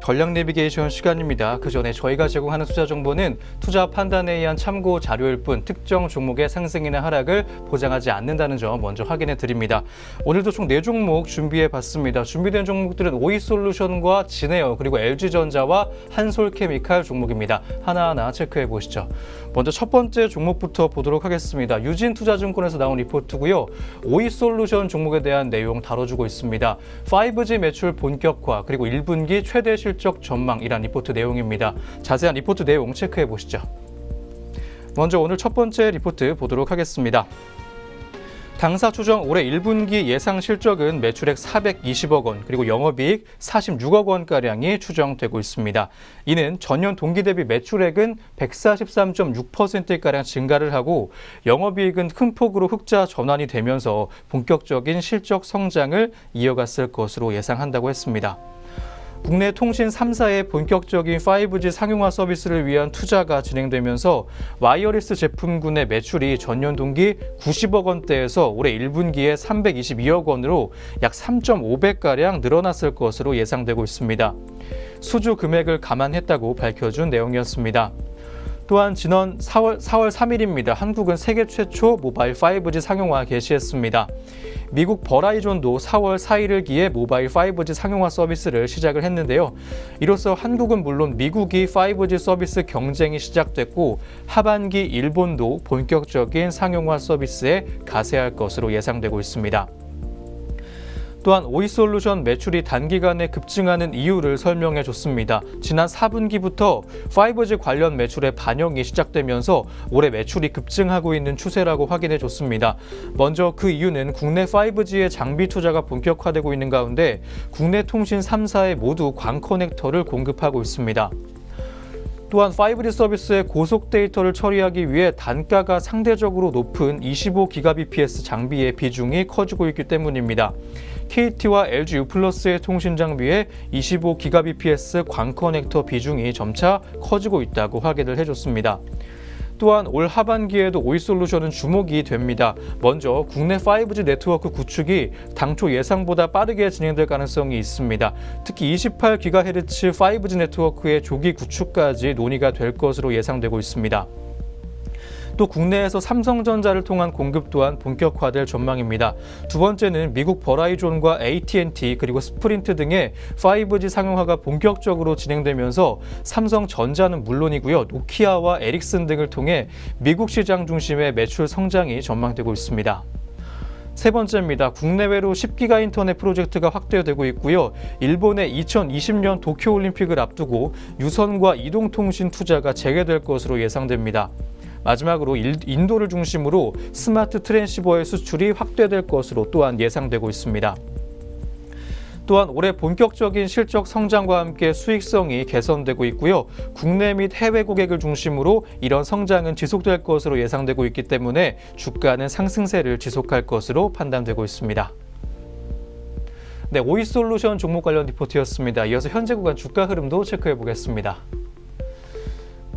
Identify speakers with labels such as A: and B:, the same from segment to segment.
A: 전략 내비게이션 시간입니다. 그 전에 저희가 제공하는 투자 정보는 투자 판단에 의한 참고 자료일 뿐 특정 종목의 상승이나 하락을 보장하지 않는다는 점 먼저 확인해 드립니다. 오늘도 총 4종목 준비해 봤습니다. 준비된 종목들은 오이솔루션과 진에어 그리고 LG전자와 한솔케미칼 종목입니다. 하나하나 체크해 보시죠. 먼저 첫 번째 종목부터 보도록 하겠습니다. 유진투자증권에서 나온 리포트고요. 오이솔루션 종목에 대한 내용 다뤄주고 있습니다. 5G 매출 본격화 그리고 1분기 최대 실적 전망이란 리포트 내용입니다. 자세한 리포트 내용 체크해 보시죠. 먼저 오늘 첫 번째 리포트 보도록 하겠습니다. 당사 추정 올해 1분기 예상 실적은 매출액 420억 원 그리고 영업이익 46억 원가량이 추정되고 있습니다. 이는 전년 동기 대비 매출액은 143.6%가량 증가를 하고 영업이익은 큰 폭으로 흑자 전환이 되면서 본격적인 실적 성장을 이어갔을 것으로 예상한다고 했습니다. 국내 통신 3사의 본격적인 5G 상용화 서비스를 위한 투자가 진행되면서 와이어리스 제품군의 매출이 전년 동기 90억 원대에서 올해 1분기에 322억 원으로 약 3.5배가량 늘어났을 것으로 예상되고 있습니다. 수주 금액을 감안했다고 밝혀준 내용이었습니다. 또한 지난 4월 3일입니다. 한국은 세계 최초 모바일 5G 상용화 개시했습니다. 미국 버라이존도 4월 4일을 기해 모바일 5G 상용화 서비스를 시작을 했는데요. 이로써 한국은 물론 미국이 5G 서비스 경쟁이 시작됐고 하반기 일본도 본격적인 상용화 서비스에 가세할 것으로 예상되고 있습니다. 또한 오이솔루션 매출이 단기간에 급증하는 이유를 설명해 줬습니다. 지난 4분기부터 5G 관련 매출의 반영이 시작되면서 올해 매출이 급증하고 있는 추세라고 확인해 줬습니다. 먼저 그 이유는 국내 5G의 장비 투자가 본격화되고 있는 가운데 국내 통신 3사에 모두 광 커넥터를 공급하고 있습니다. 또한 5G 서비스의 고속 데이터를 처리하기 위해 단가가 상대적으로 높은 25Gbps 장비의 비중이 커지고 있기 때문입니다. KT와 LG U+의 통신 장비에 25Gbps 광 커넥터 비중이 점차 커지고 있다고 확인을 해줬습니다. 또한 올 하반기에도 오이솔루션은 주목이 됩니다. 먼저 국내 5G 네트워크 구축이 당초 예상보다 빠르게 진행될 가능성이 있습니다. 특히 28GHz 5G 네트워크의 조기 구축까지 논의가 될 것으로 예상되고 있습니다. 또 국내에서 삼성전자를 통한 공급 또한 본격화될 전망입니다. 두 번째는 미국 버라이존과 AT&T 그리고 스프린트 등의 5G 상용화가 본격적으로 진행되면서 삼성전자는 물론이고요. 노키아와 에릭슨 등을 통해 미국 시장 중심의 매출 성장이 전망되고 있습니다. 세 번째입니다. 국내외로 10기가 인터넷 프로젝트가 확대되고 있고요. 일본의 2020년 도쿄올림픽을 앞두고 유선과 이동통신 투자가 재개될 것으로 예상됩니다. 마지막으로 인도를 중심으로 스마트 트랜시버의 수출이 확대될 것으로 또한 예상되고 있습니다. 또한 올해 본격적인 실적 성장과 함께 수익성이 개선되고 있고요. 국내 및 해외 고객을 중심으로 이런 성장은 지속될 것으로 예상되고 있기 때문에 주가는 상승세를 지속할 것으로 판단되고 있습니다. 네, 오이솔루션 종목 관련 리포트였습니다. 이어서 현재 구간 주가 흐름도 체크해 보겠습니다.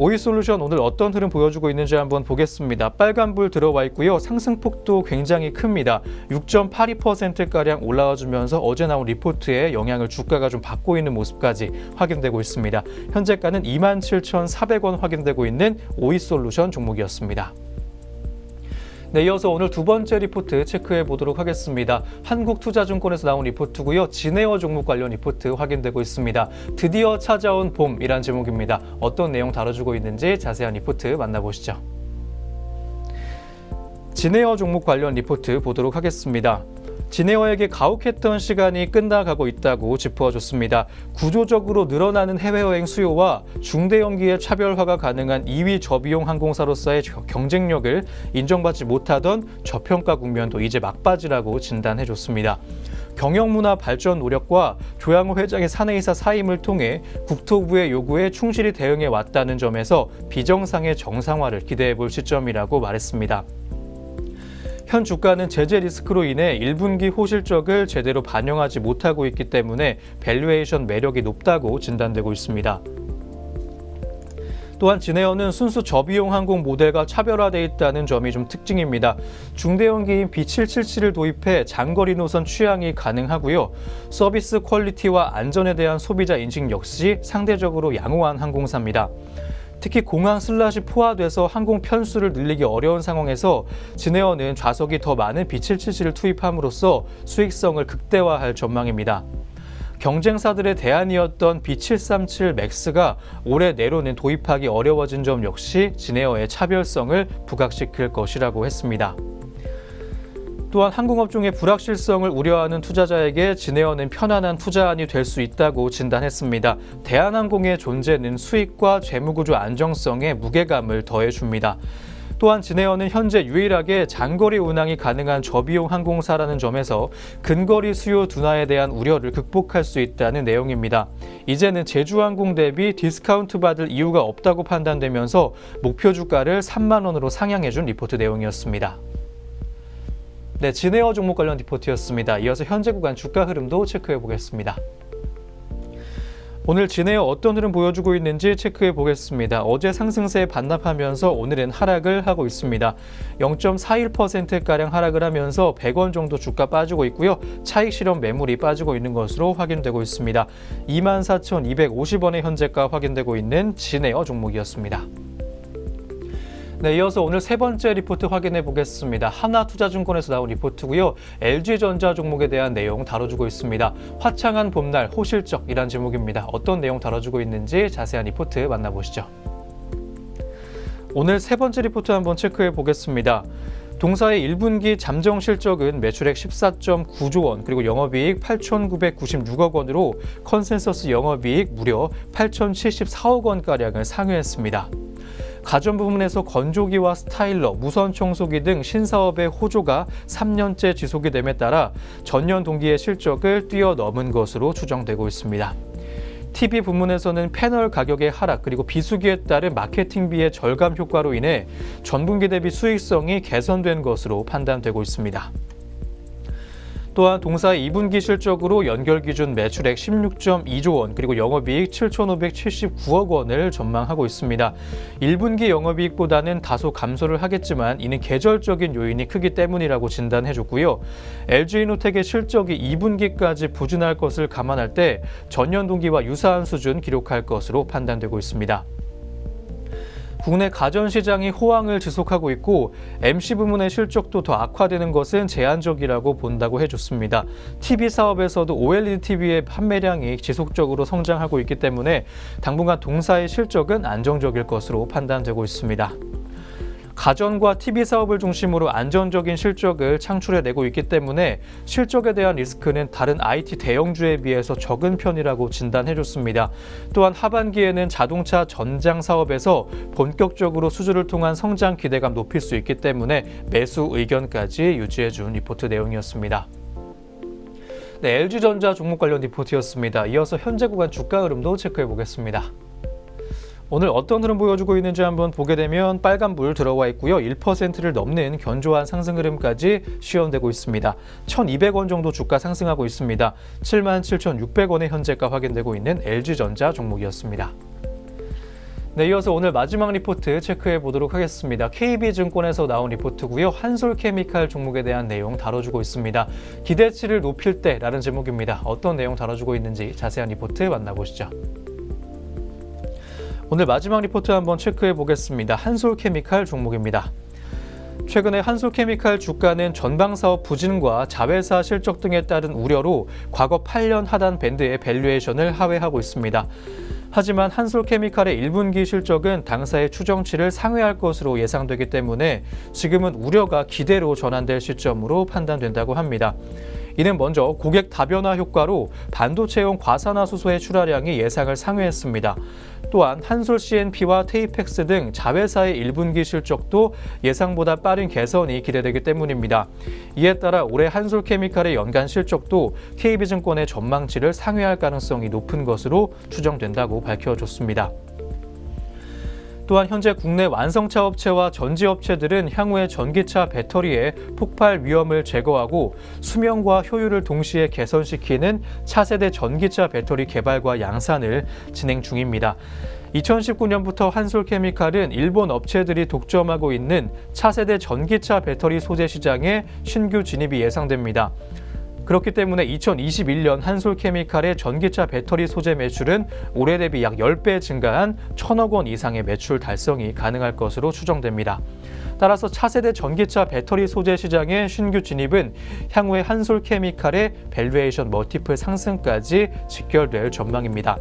A: 오이솔루션 오늘 어떤 흐름 보여주고 있는지 한번 보겠습니다. 빨간불 들어와 있고요. 상승폭도 굉장히 큽니다. 6.82%가량 올라와주면서 어제 나온 리포트에 영향을 주가가 좀 받고 있는 모습까지 확인되고 있습니다. 현재가는 27,400원 확인되고 있는 오이솔루션 종목이었습니다. 네, 이어서 오늘 두 번째 리포트 체크해 보도록 하겠습니다. 한국투자증권에서 나온 리포트고요. 진에어 종목 관련 리포트 확인되고 있습니다. 드디어 찾아온 봄이란 제목입니다. 어떤 내용 다뤄주고 있는지 자세한 리포트 만나보시죠. 진에어 종목 관련 리포트 보도록 하겠습니다. 진에어에게 가혹했던 시간이 끝나가고 있다고 짚어줬습니다. 구조적으로 늘어나는 해외여행 수요와 중대형기의 차별화가 가능한 2위 저비용 항공사로서의 경쟁력을 인정받지 못하던 저평가 국면도 이제 막바지라고 진단해줬습니다. 경영문화 발전 노력과 조양호 회장의 사내이사 사임을 통해 국토부의 요구에 충실히 대응해 왔다는 점에서 비정상의 정상화를 기대해 볼 시점이라고 말했습니다. 현 주가는 제재 리스크로 인해 1분기 호실적을 제대로 반영하지 못하고 있기 때문에 밸류에이션 매력이 높다고 진단되고 있습니다. 또한 진에어는 순수 저비용 항공 모델과 차별화되어 있다는 점이 좀 특징입니다. 중대형기인 B777을 도입해 장거리 노선 취항이 가능하고요. 서비스 퀄리티와 안전에 대한 소비자 인식 역시 상대적으로 양호한 항공사입니다. 특히 공항 슬롯이 포화돼서 항공 편수를 늘리기 어려운 상황에서 진에어는 좌석이 더 많은 B777을 투입함으로써 수익성을 극대화할 전망입니다. 경쟁사들의 대안이었던 B737 맥스가 올해 내로는 도입하기 어려워진 점 역시 진에어의 차별성을 부각시킬 것이라고 했습니다. 또한 항공업종의 불확실성을 우려하는 투자자에게 진에어는 편안한 투자안이 될 수 있다고 진단했습니다. 대한항공의 존재는 수익과 재무구조 안정성에 무게감을 더해줍니다. 또한 진에어는 현재 유일하게 장거리 운항이 가능한 저비용 항공사라는 점에서 근거리 수요 둔화에 대한 우려를 극복할 수 있다는 내용입니다. 이제는 제주항공 대비 디스카운트 받을 이유가 없다고 판단되면서 목표 주가를 3만 원으로 상향해준 리포트 내용이었습니다. 네, 진에어 종목 관련 리포트였습니다. 이어서 현재 구간 주가 흐름도 체크해 보겠습니다. 오늘 진에어 어떤 흐름 보여주고 있는지 체크해 보겠습니다. 어제 상승세에 반납하면서 오늘은 하락을 하고 있습니다. 0.41%가량 하락을 하면서 100원 정도 주가 빠지고 있고요. 차익 실현 매물이 빠지고 있는 것으로 확인되고 있습니다. 24,250원의 현재가 확인되고 있는 진에어 종목이었습니다. 네, 이어서 오늘 세 번째 리포트 확인해 보겠습니다. 하나투자증권에서 나온 리포트고요. LG전자 종목에 대한 내용 다뤄주고 있습니다. 화창한 봄날 호실적이란 제목입니다. 어떤 내용 다뤄주고 있는지 자세한 리포트 만나보시죠. 오늘 세 번째 리포트 한번 체크해 보겠습니다. 동사의 1분기 잠정 실적은 매출액 14.9조 원, 그리고 영업이익 8,996억 원으로 컨센서스 영업이익 무려 8,074억 원가량을 상회했습니다. 가전 부문에서 건조기와 스타일러, 무선 청소기 등 신사업의 호조가 3년째 지속이 됨에 따라 전년 동기의 실적을 뛰어넘은 것으로 추정되고 있습니다. TV 부문에서는 패널 가격의 하락 그리고 비수기에 따른 마케팅비의 절감 효과로 인해 전분기 대비 수익성이 개선된 것으로 판단되고 있습니다. 또한 동사의 2분기 실적으로 연결 기준 매출액 16.2조 원 그리고 영업이익 7,579억 원을 전망하고 있습니다. 1분기 영업이익보다는 다소 감소를 하겠지만 이는 계절적인 요인이 크기 때문이라고 진단해줬고요. LG이노텍의 실적이 2분기까지 부진할 것을 감안할 때 전년 동기와 유사한 수준 기록할 것으로 판단되고 있습니다. 국내 가전시장이 호황을 지속하고 있고 MC 부문의 실적도 더 악화되는 것은 제한적이라고 본다고 해줬습니다. TV 사업에서도 OLED TV의 판매량이 지속적으로 성장하고 있기 때문에 당분간 동사의 실적은 안정적일 것으로 판단되고 있습니다. 가전과 TV 사업을 중심으로 안정적인 실적을 창출해내고 있기 때문에 실적에 대한 리스크는 다른 IT 대형주에 비해서 적은 편이라고 진단해줬습니다. 또한 하반기에는 자동차 전장 사업에서 본격적으로 수주를 통한 성장 기대감 높일 수 있기 때문에 매수 의견까지 유지해준 리포트 내용이었습니다. 네, LG전자 종목 관련 리포트였습니다. 이어서 현재 구간 주가 흐름도 체크해 보겠습니다. 오늘 어떤 흐름 보여주고 있는지 한번 보게 되면 빨간불 들어와 있고요. 1%를 넘는 견조한 상승 흐름까지 시현되고 있습니다. 1,200원 정도 주가 상승하고 있습니다. 77,600원의 현재가 확인되고 있는 LG전자 종목이었습니다. 네, 이어서 오늘 마지막 리포트 체크해 보도록 하겠습니다. KB증권에서 나온 리포트고요. 한솔케미칼 종목에 대한 내용 다뤄주고 있습니다. 기대치를 높일 때라는 제목입니다. 어떤 내용 다뤄주고 있는지 자세한 리포트 만나보시죠. 오늘 마지막 리포트 한번 체크해 보겠습니다. 한솔케미칼 종목입니다. 최근에 한솔케미칼 주가는 전방사업 부진과 자회사 실적 등에 따른 우려로 과거 8년 하단 밴드의 밸류에이션을 하회하고 있습니다. 하지만 한솔케미칼의 1분기 실적은 당사의 추정치를 상회할 것으로 예상되기 때문에 지금은 우려가 기대로 전환될 시점으로 판단된다고 합니다. 이는 먼저 고객 다변화 효과로 반도체용 과산화수소의 출하량이 예상을 상회했습니다. 또한 한솔 CNP와 테이펙스 등 자회사의 1분기 실적도 예상보다 빠른 개선이 기대되기 때문입니다. 이에 따라 올해 한솔케미칼의 연간 실적도 KB증권의 전망치를 상회할 가능성이 높은 것으로 추정된다고 밝혀줬습니다. 또한 현재 국내 완성차 업체와 전지업체들은 향후에 전기차 배터리의 폭발 위험을 제거하고 수명과 효율을 동시에 개선시키는 차세대 전기차 배터리 개발과 양산을 진행 중입니다. 2019년부터 한솔케미칼은 일본 업체들이 독점하고 있는 차세대 전기차 배터리 소재 시장에 신규 진입이 예상됩니다. 그렇기 때문에 2021년 한솔케미칼의 전기차 배터리 소재 매출은 올해 대비 약 10배 증가한 1,000억 원 이상의 매출 달성이 가능할 것으로 추정됩니다. 따라서 차세대 전기차 배터리 소재 시장의 신규 진입은 향후에 한솔케미칼의 밸류에이션 멀티플 상승까지 직결될 전망입니다.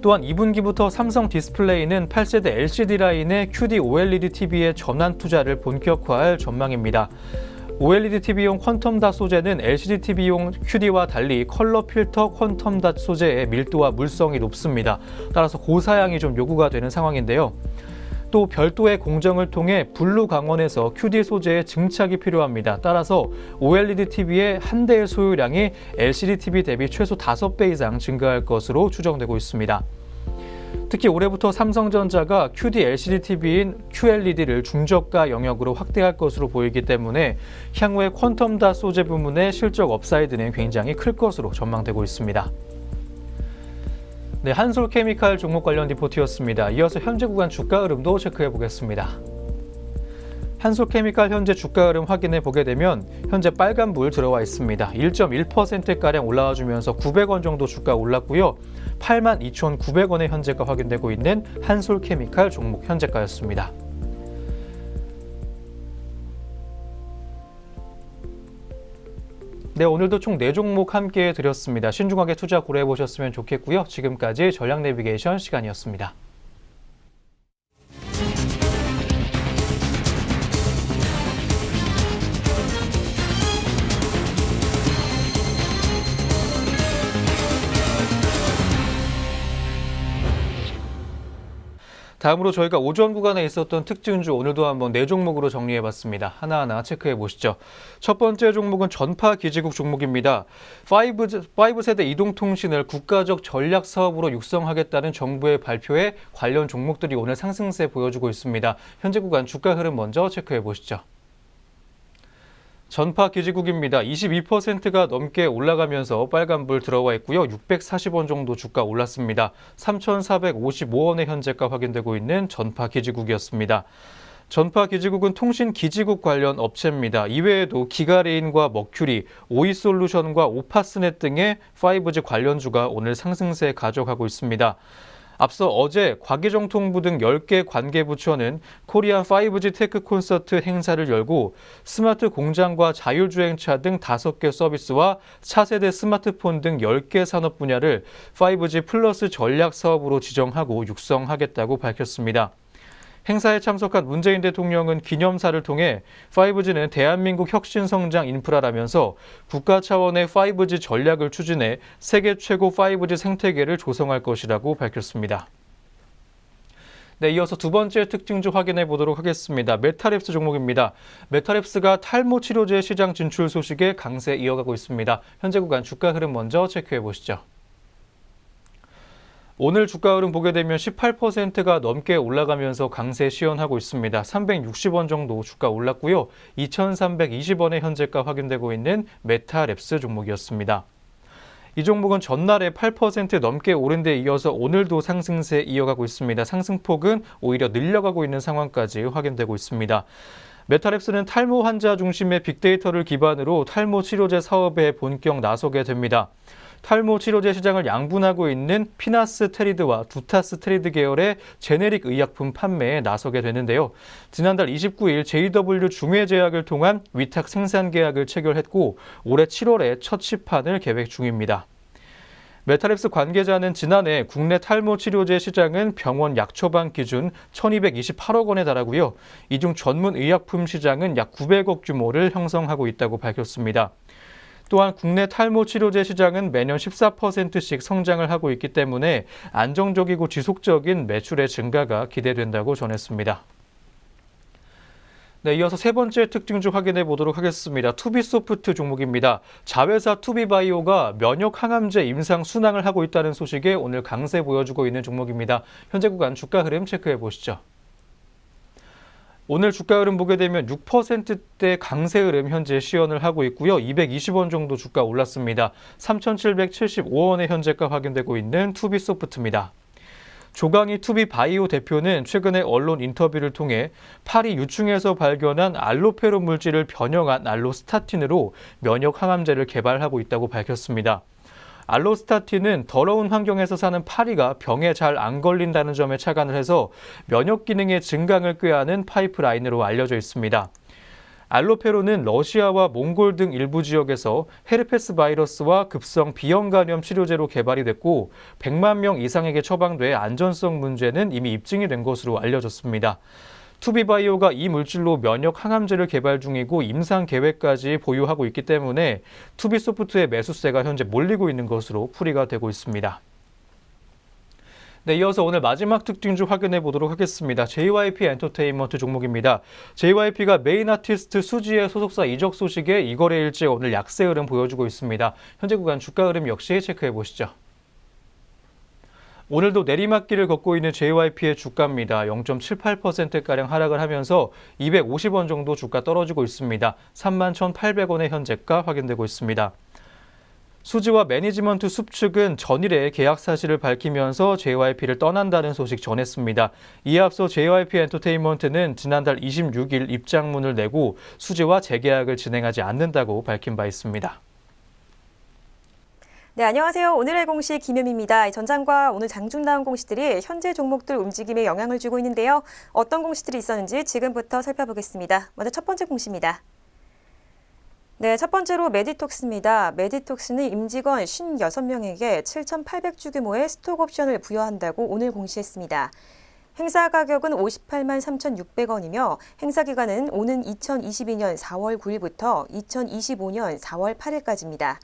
A: 또한 2분기부터 삼성 디스플레이는 8세대 LCD 라인의 QD OLED TV의 전환 투자를 본격화할 전망입니다. OLED TV용 퀀텀 닷 소재는 LCD TV용 QD와 달리 컬러 필터 퀀텀 닷 소재의 밀도와 물성이 높습니다. 따라서 고사양이 좀 요구가 되는 상황인데요. 또 별도의 공정을 통해 블루 강원에서 QD 소재의 증착이 필요합니다. 따라서 OLED TV의 한 대의 소유량이 LCD TV 대비 최소 5배 이상 증가할 것으로 추정되고 있습니다. 특히 올해부터 삼성전자가 QD LCD TV인 QLED를 중저가 영역으로 확대할 것으로 보이기 때문에 향후에 퀀텀 닷 소재 부문의 실적 업사이드는 굉장히 클 것으로 전망되고 있습니다. 네, 한솔케미칼 종목 관련 리포트였습니다. 이어서 현재 구간 주가 흐름도 체크해 보겠습니다. 한솔케미칼 현재 주가 흐름 확인해 보게 되면 현재 빨간불 들어와 있습니다. 1.1%가량 올라와 주면서 900원 정도 주가 올랐고요. 82,900원의 현재가 확인되고 있는 한솔케미칼 종목 현재가였습니다. 네, 오늘도 총 4종목 함께 드렸습니다. 신중하게 투자 고려해 보셨으면 좋겠고요. 지금까지 전략 내비게이션 시간이었습니다. 다음으로 저희가 오전 구간에 있었던 특징주 오늘도 한번 4종목으로 정리해봤습니다. 하나하나 체크해 보시죠. 첫 번째 종목은 전파 기지국 종목입니다. 5세대 이동통신을 국가적 전략 사업으로 육성하겠다는 정부의 발표에 관련 종목들이 오늘 상승세 보여주고 있습니다. 현재 구간 주가 흐름 먼저 체크해 보시죠. 전파 기지국입니다. 22%가 넘게 올라가면서 빨간불 들어와 있고요. 640원 정도 주가 올랐습니다. 3,455원의 현재가 확인되고 있는 전파 기지국이었습니다. 전파 기지국은 통신 기지국 관련 업체입니다. 이외에도 기가레인과 머큐리, 오이솔루션과 오파스넷 등의 5G 관련주가 오늘 상승세 가져가고 있습니다. 앞서 어제 과기정통부 등 10개 관계부처는 코리안 5G 테크 콘서트 행사를 열고 스마트 공장과 자율주행차 등 5개 서비스와 차세대 스마트폰 등 10개 산업 분야를 5G 플러스 전략 사업으로 지정하고 육성하겠다고 밝혔습니다. 행사에 참석한 문재인 대통령은 기념사를 통해 5G는 대한민국 혁신성장 인프라라면서 국가 차원의 5G 전략을 추진해 세계 최고 5G 생태계를 조성할 것이라고 밝혔습니다. 네, 이어서 두 번째 특징주 확인해 보도록 하겠습니다. 메타랩스 종목입니다. 메타랩스가 탈모 치료제 시장 진출 소식에 강세 이어가고 있습니다. 현재 구간 주가 흐름 먼저 체크해 보시죠. 오늘 주가 흐름 보게 되면 18%가 넘게 올라가면서 강세 시현하고 있습니다. 360원 정도 주가 올랐고요. 2,320원의 현재가 확인되고 있는 메타랩스 종목이었습니다. 이 종목은 전날에 8% 넘게 오른 데 이어서 오늘도 상승세 이어가고 있습니다. 상승폭은 오히려 늘려가고 있는 상황까지 확인되고 있습니다. 메타랩스는 탈모 환자 중심의 빅데이터를 기반으로 탈모 치료제 사업에 본격 나서게 됩니다. 탈모 치료제 시장을 양분하고 있는 피나스테리드와 두타스테리드 계열의 제네릭 의약품 판매에 나서게 되는데요. 지난달 29일 JW 중외제약을 통한 위탁 생산 계약을 체결했고 올해 7월에 첫 시판을 계획 중입니다. 메타랩스 관계자는 지난해 국내 탈모 치료제 시장은 병원 약 처방 기준 1,228억 원에 달하고요. 이 중 전문 의약품 시장은 약 900억 규모를 형성하고 있다고 밝혔습니다. 또한 국내 탈모 치료제 시장은 매년 14%씩 성장을 하고 있기 때문에 안정적이고 지속적인 매출의 증가가 기대된다고 전했습니다. 네, 이어서 세 번째 특징주 확인해 보도록 하겠습니다. 투비소프트 종목입니다. 자회사 투비바이오가 면역 항암제 임상 순항을 하고 있다는 소식에 오늘 강세 보여주고 있는 종목입니다. 현재 구간 주가 흐름 체크해 보시죠. 오늘 주가 흐름 보게 되면 6%대 강세 흐름 현재 시현을 하고 있고요. 220원 정도 주가 올랐습니다. 3,775원의 현재가 확인되고 있는 투비소프트입니다. 조강희 투비바이오 대표는 최근에 언론 인터뷰를 통해 파리 유충에서 발견한 알로페론 물질을 변형한 알로스타틴으로 면역 항암제를 개발하고 있다고 밝혔습니다. 알로스타틴은 더러운 환경에서 사는 파리가 병에 잘 안 걸린다는 점에 착안을 해서 면역 기능의 증강을 꾀하는 파이프라인으로 알려져 있습니다. 알로페론은 러시아와 몽골 등 일부 지역에서 헤르페스 바이러스와 급성 비형 감염 치료제로 개발이 됐고 100만 명 이상에게 처방돼 안전성 문제는 이미 입증이 된 것으로 알려졌습니다. 투비바이오가 이 물질로 면역 항암제를 개발 중이고 임상 계획까지 보유하고 있기 때문에 투비소프트의 매수세가 현재 몰리고 있는 것으로 풀이가 되고 있습니다. 네, 이어서 오늘 마지막 특징주 확인해 보도록 하겠습니다. JYP 엔터테인먼트 종목입니다. JYP가 메인 아티스트 수지의 소속사 이적 소식에 이거래 일제 오늘 약세 흐름 보여주고 있습니다. 현재 구간 주가 흐름 역시 체크해 보시죠. 오늘도 내리막길을 걷고 있는 JYP의 주가입니다. 0.78%가량 하락을 하면서 250원 정도 주가 떨어지고 있습니다. 31,800원의 현재가 확인되고 있습니다. 수지와 매니지먼트 숲 측은 전일에 계약 사실을 밝히면서 JYP를 떠난다는 소식 전했습니다. 이에 앞서 JYP 엔터테인먼트는 지난달 26일 입장문을 내고 수지와 재계약을 진행하지 않는다고 밝힌 바 있습니다.
B: 네, 안녕하세요. 오늘의 공시 김효미입니다. 전장과 오늘 장중 나온 공시들이 현재 종목들 움직임에 영향을 주고 있는데요. 어떤 공시들이 있었는지 지금부터 살펴보겠습니다. 먼저 첫 번째 공시입니다. 네, 첫 번째로 메디톡스입니다. 메디톡스는 임직원 56명에게 7,800주 규모의 스톡옵션을 부여한다고 오늘 공시했습니다. 행사 가격은 58만 3,600원이며 행사 기간은 오는 2022년 4월 9일부터 2025년 4월 8일까지입니다.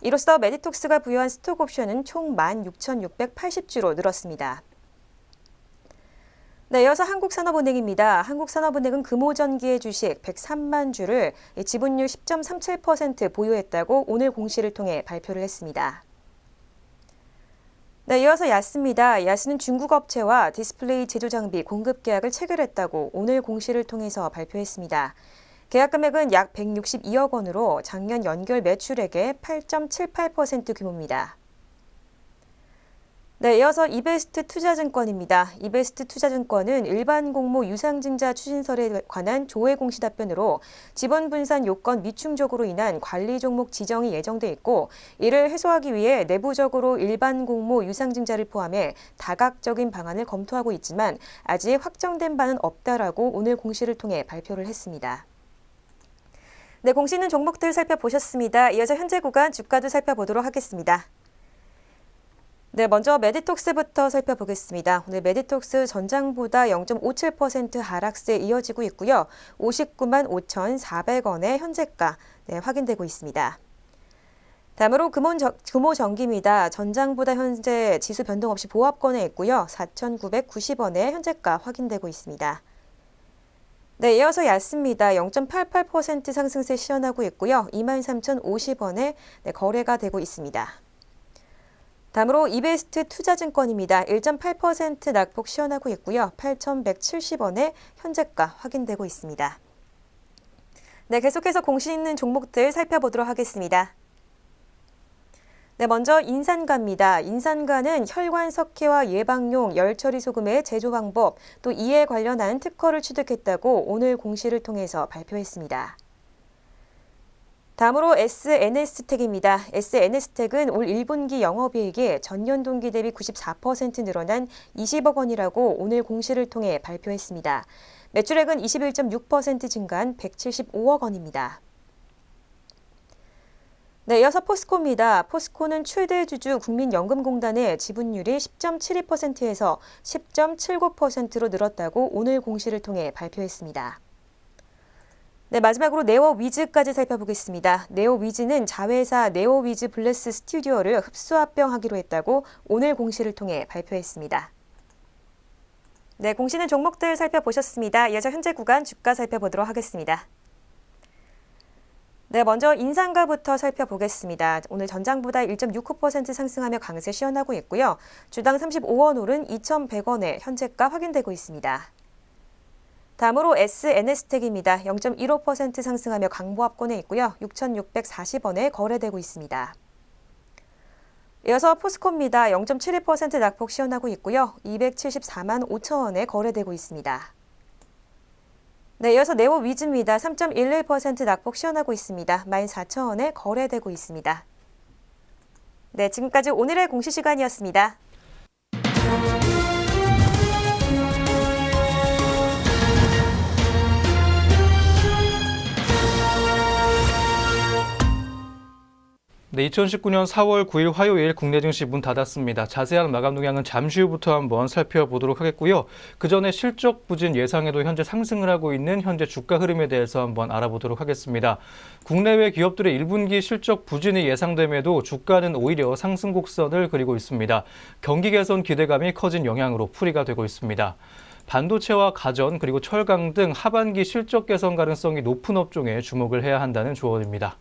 B: 이로써 메디톡스가 부여한 스톡옵션은 총 16,680주로 늘었습니다. 네, 이어서 한국산업은행입니다. 한국산업은행은 금호전기의 주식 103만 주를 지분율 10.37% 보유했다고 오늘 공시를 통해 발표를 했습니다. 네, 이어서 야스입니다. 야스는 중국 업체와 디스플레이 제조 장비 공급 계약을 체결했다고 오늘 공시를 통해서 발표했습니다. 계약 금액은 약 162억 원으로 작년 연결 매출액의 8.78% 규모입니다. 네, 이어서 이베스트 투자증권입니다. 이베스트 투자증권은 일반 공모 유상증자 추진설에 관한 조회 공시 답변으로 지분 분산 요건 미충족으로 인한 관리 종목 지정이 예정돼 있고 이를 해소하기 위해 내부적으로 일반 공모 유상증자를 포함해 다각적인 방안을 검토하고 있지만 아직 확정된 바는 없다라고 오늘 공시를 통해 발표를 했습니다. 네, 공시는 종목들 살펴보셨습니다. 이어서 현재 구간 주가도 살펴보도록 하겠습니다. 네, 먼저 메디톡스부터 살펴보겠습니다. 오늘 메디톡스 전장보다 0.57% 하락세 이어지고 있고요. 59만 5,400원의 현재가 확인되고 있습니다. 다음으로 금호전기입니다. 전장보다 현재 지수 변동 없이 보합권에 있고요. 4,990원의 현재가 확인되고 있습니다. 네, 이어서 야스입니다. 0.88% 상승세 시현하고 있고요. 23,050원에 거래가 되고 있습니다. 다음으로 이베스트 투자증권입니다. 1.8% 낙폭 시현하고 있고요. 8,170원에 현재가 확인되고 있습니다. 네, 계속해서 공시 있는 종목들 살펴보도록 하겠습니다. 네, 먼저 인산가입니다. 인산가는 혈관 석회와 예방용 열처리 소금의 제조 방법, 또 이에 관련한 특허를 취득했다고 오늘 공시를 통해서 발표했습니다. 다음으로 SNS텍입니다. SNS텍은 올 1분기 영업이익이 전년 동기 대비 94% 늘어난 20억 원이라고 오늘 공시를 통해 발표했습니다. 매출액은 21.6% 증가한 175억 원입니다. 네, 이어서 포스코입니다. 포스코는 최대 주주 국민연금공단의 지분율이 10.72%에서 10.79%로 늘었다고 오늘 공시를 통해 발표했습니다. 네, 마지막으로 네오위즈까지 살펴보겠습니다. 네오위즈는 자회사 네오위즈 블레스 스튜디오를 흡수합병하기로 했다고 오늘 공시를 통해 발표했습니다. 네, 공시는 종목들 살펴보셨습니다. 이어서 현재 구간 주가 살펴보도록 하겠습니다. 네, 먼저 인산가부터 살펴보겠습니다. 오늘 전장보다 1.69% 상승하며 강세 시현하고 있고요. 주당 35원 오른 2,100원에 현재가 확인되고 있습니다. 다음으로 SNS텍입니다. 0.15% 상승하며 강보합권에 있고요. 6,640원에 거래되고 있습니다. 이어서 포스코입니다. 0.71% 낙폭 시현하고 있고요. 274만 5천 원에 거래되고 있습니다. 네, 이어서 네오 위즈입니다. 3.11% 낙폭 시현하고 있습니다. 14,000원에 거래되고 있습니다. 네, 지금까지 오늘의 공시시간이었습니다.
A: 네, 2019년 4월 9일 화요일 국내 증시 문 닫았습니다. 자세한 마감 동향은 잠시 후부터 한번 살펴보도록 하겠고요. 그 전에 실적 부진 예상에도 현재 상승을 하고 있는 현재 주가 흐름에 대해서 한번 알아보도록 하겠습니다. 국내외 기업들의 1분기 실적 부진이 예상됨에도 주가는 오히려 상승 곡선을 그리고 있습니다. 경기 개선 기대감이 커진 영향으로 풀이가 되고 있습니다. 반도체와 가전 그리고 철강 등 하반기 실적 개선 가능성이 높은 업종에 주목을 해야 한다는 조언입니다.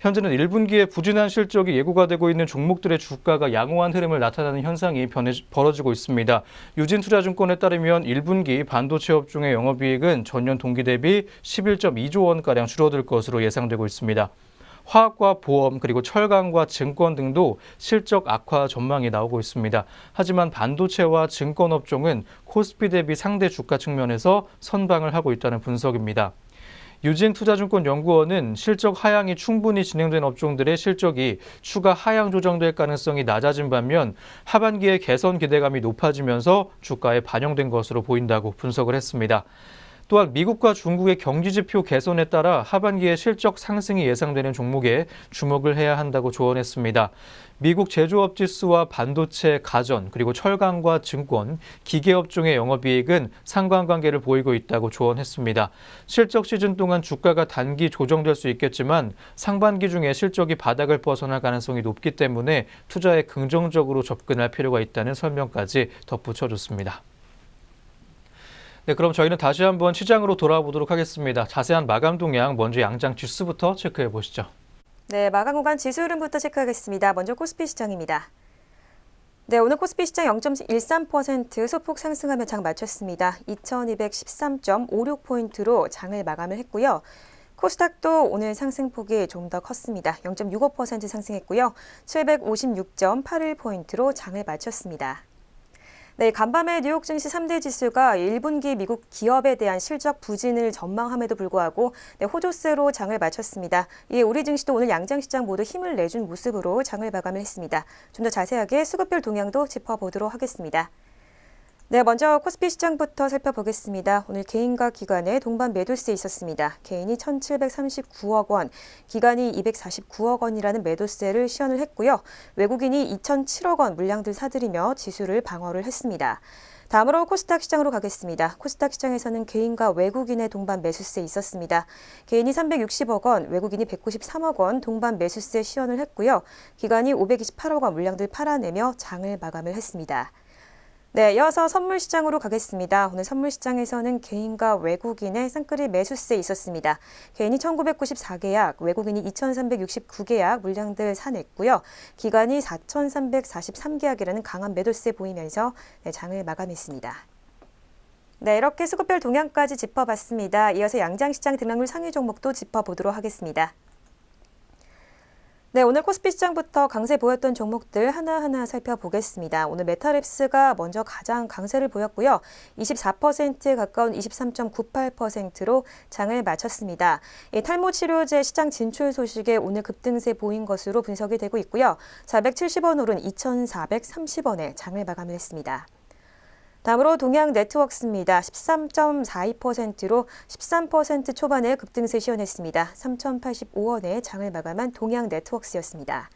A: 현재는 1분기에 부진한 실적이 예고가 되고 있는 종목들의 주가가 양호한 흐름을 나타내는 현상이 벌어지고 있습니다. 유진투자증권에 따르면 1분기 반도체 업종의 영업이익은 전년 동기 대비 11.2조 원가량 줄어들 것으로 예상되고 있습니다. 화학과 보험 그리고 철강과 증권 등도 실적 악화 전망이 나오고 있습니다. 하지만 반도체와 증권 업종은 코스피 대비 상대 주가 측면에서 선방을 하고 있다는 분석입니다. 유진투자증권연구원은 실적 하향이 충분히 진행된 업종들의 실적이 추가 하향 조정될 가능성이 낮아진 반면 하반기에 개선 기대감이 높아지면서 주가에 반영된 것으로 보인다고 분석을 했습니다. 또한 미국과 중국의 경기지표 개선에 따라 하반기에 실적 상승이 예상되는 종목에 주목을 해야 한다고 조언했습니다. 미국 제조업 지수와 반도체, 가전, 그리고 철강과 증권, 기계업종의 영업이익은 상관관계를 보이고 있다고 조언했습니다. 실적 시즌 동안 주가가 단기 조정될 수 있겠지만 상반기 중에 실적이 바닥을 벗어날 가능성이 높기 때문에 투자에 긍정적으로 접근할 필요가 있다는 설명까지 덧붙여줬습니다. 네, 그럼 저희는 다시 한번 시장으로 돌아보도록 하겠습니다. 자세한 마감 동향 먼저 양장 지수부터 체크해 보시죠.
B: 네, 마감 구간 지수 흐름부터 체크하겠습니다. 먼저 코스피 시장입니다. 네, 오늘 코스피 시장 0.13% 소폭 상승하며 장 마쳤습니다. 2213.56포인트로 장을 마감을 했고요. 코스닥도 오늘 상승폭이 좀 더 컸습니다. 0.65% 상승했고요. 756.81포인트로 장을 마쳤습니다. 네, 간밤에 뉴욕 증시 3대 지수가 1분기 미국 기업에 대한 실적 부진을 전망함에도 불구하고 호조세로 장을 마쳤습니다. 이에 우리 증시도 오늘 양장시장 모두 힘을 내준 모습으로 장을 마감을 했습니다. 좀 더 자세하게 수급별 동향도 짚어보도록 하겠습니다. 네, 먼저 코스피 시장부터 살펴보겠습니다. 오늘 개인과 기관의 동반 매도세 있었습니다. 개인이 1,739억 원, 기관이 249억 원이라는 매도세를 시현을 했고요. 외국인이 2,007억 원 물량들 사들이며 지수를 방어를 했습니다. 다음으로 코스닥 시장으로 가겠습니다. 코스닥 시장에서는 개인과 외국인의 동반 매수세 있었습니다. 개인이 360억 원, 외국인이 193억 원 동반 매수세 시현을 했고요. 기관이 528억 원 물량들 팔아내며 장을 마감을 했습니다. 네, 이어서 선물시장으로 가겠습니다. 오늘 선물시장에서는 개인과 외국인의 쌍끌이 매수세 있었습니다. 개인이 1994계약, 외국인이 2369계약 물량들 사냈고요. 기관이 4343계약이라는 강한 매도세 보이면서 장을 마감했습니다. 네, 이렇게 수급별 동향까지 짚어봤습니다. 이어서 양장시장 등락률 상위 종목도 짚어보도록 하겠습니다. 네, 오늘 코스피 시장부터 강세 보였던 종목들 하나하나 살펴보겠습니다. 오늘 메타랩스가 먼저 가장 강세를 보였고요. 24%에 가까운 23.98%로 장을 마쳤습니다. 탈모 치료제 시장 진출 소식에 오늘 급등세 보인 것으로 분석이 되고 있고요. 470원 오른 2,430원에 장을 마감을 했습니다. 다음으로 동양 네트워크스입니다. 13.42%로 13% 초반에 급등세 시현했습니다. 3,085원에 장을 마감한 동양 네트워크스였습니다.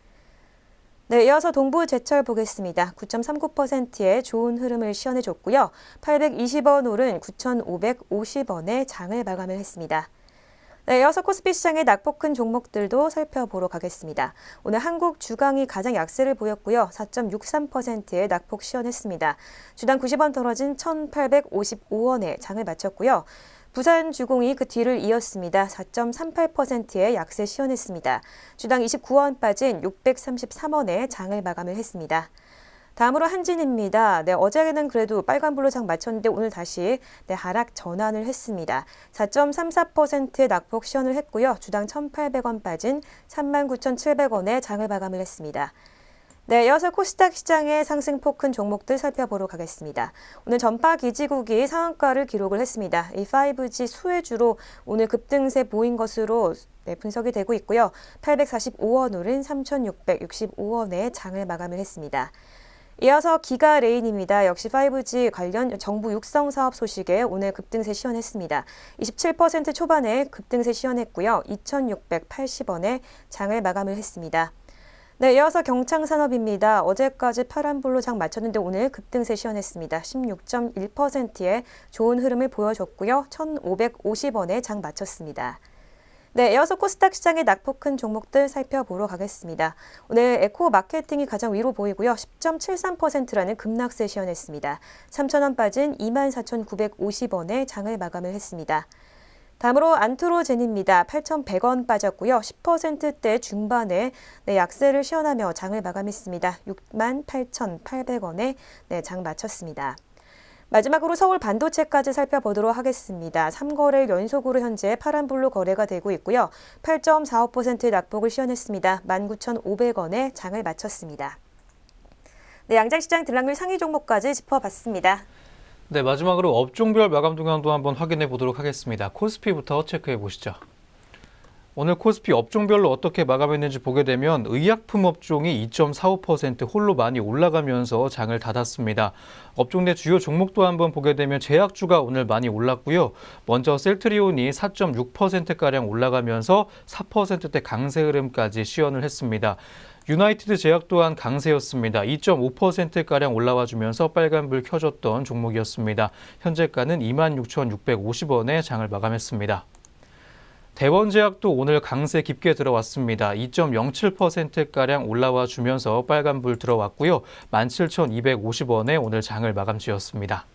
B: 네, 이어서 동부제철 보겠습니다. 9.39%의 좋은 흐름을 시현해줬고요. 820원 오른 9,550원에 장을 마감을 했습니다. 네, 이어서 코스피 시장의 낙폭 큰 종목들도 살펴보러 가겠습니다. 오늘 한국 주강이 가장 약세를 보였고요. 4.63%의 낙폭 시현했습니다. 주당 90원 떨어진 1,855원에 장을 마쳤고요. 부산주공이 그 뒤를 이었습니다. 4.38%의 약세 시현했습니다. 주당 29원 빠진 633원에 장을 마감을 했습니다. 다음으로 한진입니다. 어제는 그래도 빨간불로 장 마쳤는데 오늘 다시 하락 전환을 했습니다. 4.34%의 낙폭 시현을 했고요. 주당 1,800원 빠진 39,700원에 장을 마감을 했습니다. 이어서 코스닥 시장의 상승폭 큰 종목들 살펴보러 가겠습니다. 오늘 전파 기지국이 상한가를 기록을 했습니다. 이 5G 수혜주로 오늘 급등세 보인 것으로 분석이 되고 있고요. 845원 오른 3,665원에 장을 마감을 했습니다. 이어서 기가레인입니다. 역시 5G 관련 정부 육성 사업 소식에 오늘 급등세 시현했습니다. 27% 초반에 급등세 시현했고요. 2,680원에 장을 마감을 했습니다. 이어서 경창산업입니다. 어제까지 파란불로 장 마쳤는데 오늘 급등세 시현했습니다. 16.1%의 좋은 흐름을 보여줬고요. 1,550원에 장 마쳤습니다. 이어서 코스닥 시장의 낙폭 큰 종목들 살펴보러 가겠습니다. 오늘 에코 마케팅이 가장 위로 보이고요. 10.73%라는 급락세 시현했습니다. 3,000원 빠진 24,950원에 장을 마감을 했습니다. 다음으로 안트로젠입니다. 8,100원 빠졌고요. 10%대 중반에 약세를 시현하며 장을 마감했습니다. 68,800원에 장 마쳤습니다. 마지막으로 서울 반도체까지 살펴보도록 하겠습니다. 3거래일 연속으로 현재 파란불로 거래가 되고 있고요. 8.45%의 낙폭을 시현했습니다. 19,500원에 장을 마쳤습니다. 양장시장 들락률 상위 종목까지 짚어봤습니다.
A: 마지막으로 업종별 마감 동향도 한번 확인해 보도록 하겠습니다. 코스피부터 체크해 보시죠. 오늘 코스피 업종별로 어떻게 마감했는지 보게 되면 의약품 업종이 2.45% 홀로 많이 올라가면서 장을 닫았습니다. 업종 내 주요 종목도 한번 보게 되면 제약주가 오늘 많이 올랐고요. 먼저 셀트리온이 4.6%가량 올라가면서 4%대 강세 흐름까지 시현을 했습니다. 유나이티드 제약 또한 강세였습니다. 2.5%가량 올라와주면서 빨간불 켜줬던 종목이었습니다. 현재가는 26,650원에 장을 마감했습니다. 대원제약도 오늘 강세 깊게 들어왔습니다. 2.07%가량 올라와 주면서 빨간불 들어왔고요. 17,250원에 오늘 장을 마감 지었습니다.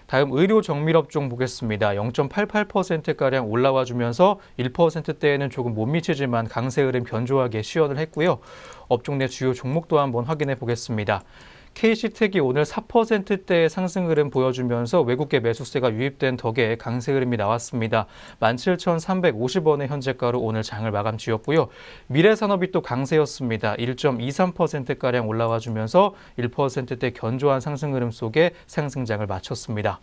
A: 다음 의료정밀업종 보겠습니다. 0.88%가량 올라와 주면서 1%대에는 조금 못 미치지만 강세 흐름 견조하게 시현을 했고요. 업종 내 주요 종목도 한번 확인해 보겠습니다. KC텍이 오늘 4%대의 상승 흐름 보여주면서 외국계 매수세가 유입된 덕에 강세 흐름이 나왔습니다. 17,350원의 현재가로 오늘 장을 마감 지었고요. 미래산업이 또 강세였습니다. 1.23%가량 올라와 주면서 1%대 견조한 상승 흐름 속에 상승장을 마쳤습니다.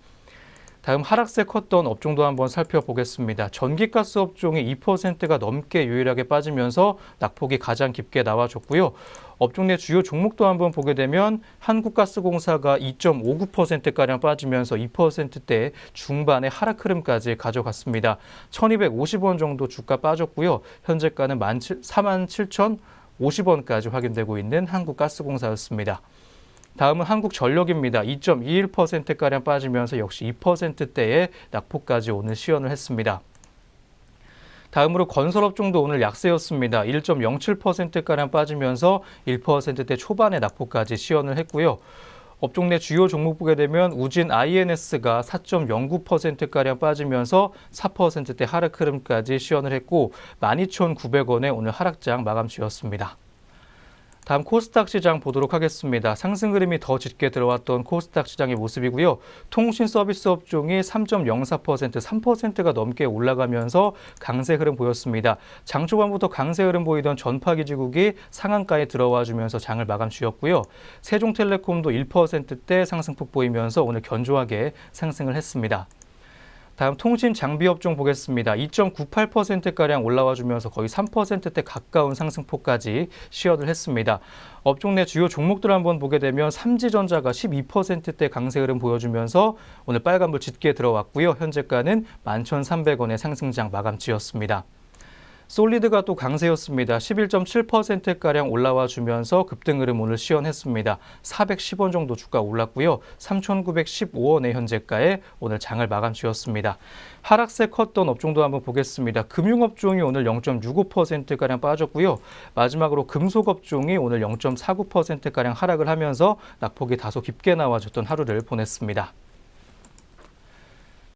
A: 다음 하락세 컸던 업종도 한번 살펴보겠습니다. 전기가스 업종이 2%가 넘게 유일하게 빠지면서 낙폭이 가장 깊게 나와줬고요. 업종 내 주요 종목도 한번 보게 되면 한국가스공사가 2.59%가량 빠지면서 2%대 중반의 하락 흐름까지 가져갔습니다. 1,250원 정도 주가 빠졌고요. 현재가는 47,050원까지 확인되고 있는 한국가스공사였습니다. 다음은 한국전력입니다. 2.21%가량 빠지면서 역시 2%대의 낙폭까지 오늘 시현을 했습니다. 다음으로 건설업종도 오늘 약세였습니다. 1.07%가량 빠지면서 1%대 초반의 낙폭까지 시현을 했고요. 업종 내 주요 종목 보게 되면 우진 INS가 4.09%가량 빠지면서 4%대 하락 흐름까지 시현을 했고 12,900원에 오늘 하락장 마감 지었습니다. 다음 코스닥 시장 보도록 하겠습니다. 상승 흐름이 더 짙게 들어왔던 코스닥 시장의 모습이고요. 통신 서비스 업종이 3.04%, 3%가 넘게 올라가면서 강세 흐름 보였습니다. 장 초반부터 강세 흐름 보이던 전파기지국이 상한가에 들어와 주면서 장을 마감 지었고요. 세종텔레콤도 1%대 상승폭 보이면서 오늘 견조하게 상승을 했습니다. 다음 통신 장비 업종 보겠습니다. 2.98%가량 올라와 주면서 거의 3%대 가까운 상승폭까지 시현을 했습니다. 업종 내 주요 종목들 한번 보게 되면 삼지전자가 12%대 강세 흐름 보여주면서 오늘 빨간불 짙게 들어왔고요. 현재가는 11,300원의 상승장 마감 지었습니다. 솔리드가 또 강세였습니다. 11.7%가량 올라와 주면서 급등 흐름 오늘 시현했습니다. 410원 정도 주가 올랐고요. 3,915원의 현재가에 오늘 장을 마감 지었습니다. 하락세 컸던 업종도 한번 보겠습니다. 금융업종이 오늘 0.65%가량 빠졌고요. 마지막으로 금속업종이 오늘 0.49%가량 하락을 하면서 낙폭이 다소 깊게 나와줬던 하루를 보냈습니다.